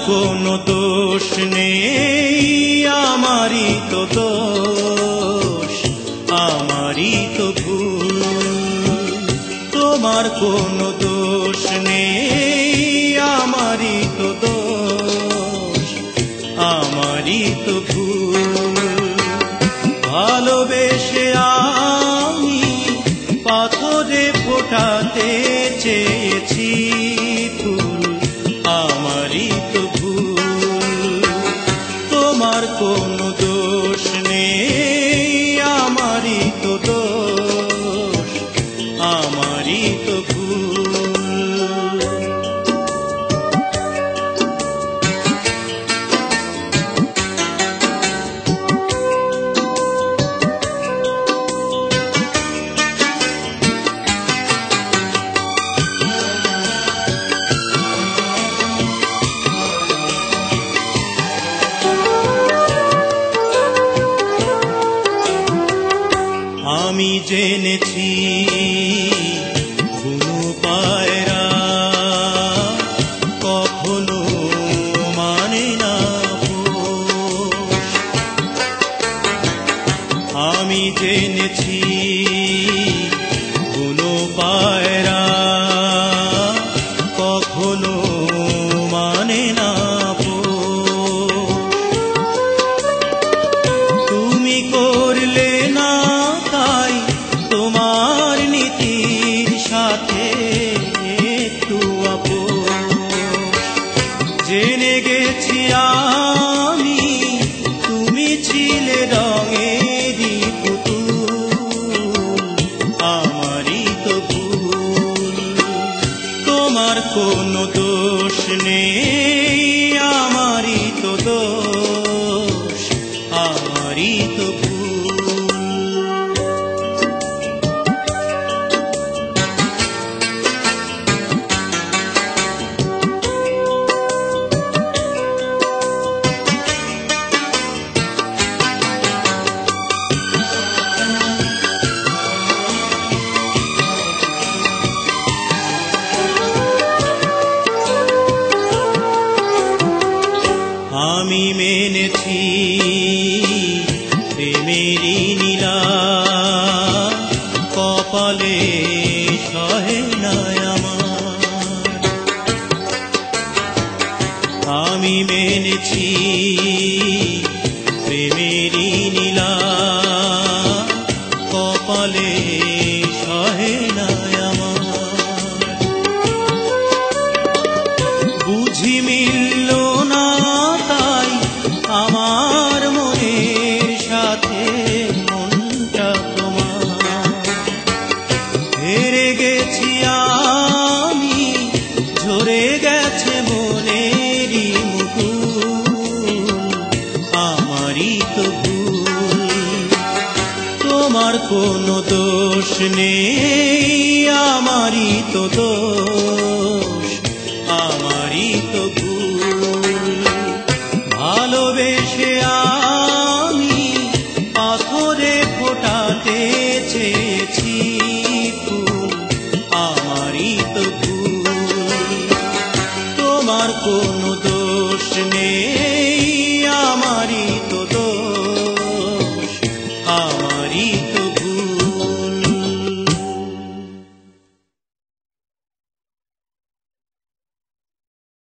কোনো দোষ নেই, আমারই তো দোষ, আমারই তো ভুল। তোমার কোনো দোষ নেই, আমারই তো দোষ, আমারই তো ভুল। ভালোবেসে আমি পাথরে ফোটাতে চেয়েছি ফুল, আমারই তো ভুল। তোমার কোনো দোষ নেই, আমারই তো দোষ, আমারই তো ভুল। আমি জেনেছি কোনো পায়রা কখনো মানে না পোষ। আমি জেনেছি কোনো পায়রা কখনো মানে না পোষ। তুমি করলে না তাই তোমার নীতির সাথে একটু আপোষ। জেনে গেছি আমি তুমি ছিলে রঙেরই পুতুল, আমারই তো ভুল। তোমার কোনো দোষ নেই, আমারই তো দোষ, আমারই তো ভুল। আমি মেনেছি প্রেমেরই নীলা কপালে সহে না আমার। আমি মেনেছি প্রেমেরই নীলা কপালে সহে না আমার। বুঝি মিলল না তাই আমার মনের সাথে মনটা তোমার। হেরে গেছি আমি, ঝরে গেছে মনেরই মুকুল, আমারই তো ভুল। তোমার কোনো দোষ নেই, আমারই তো দোষ, আমারই তো ভুল। ভালোবেসে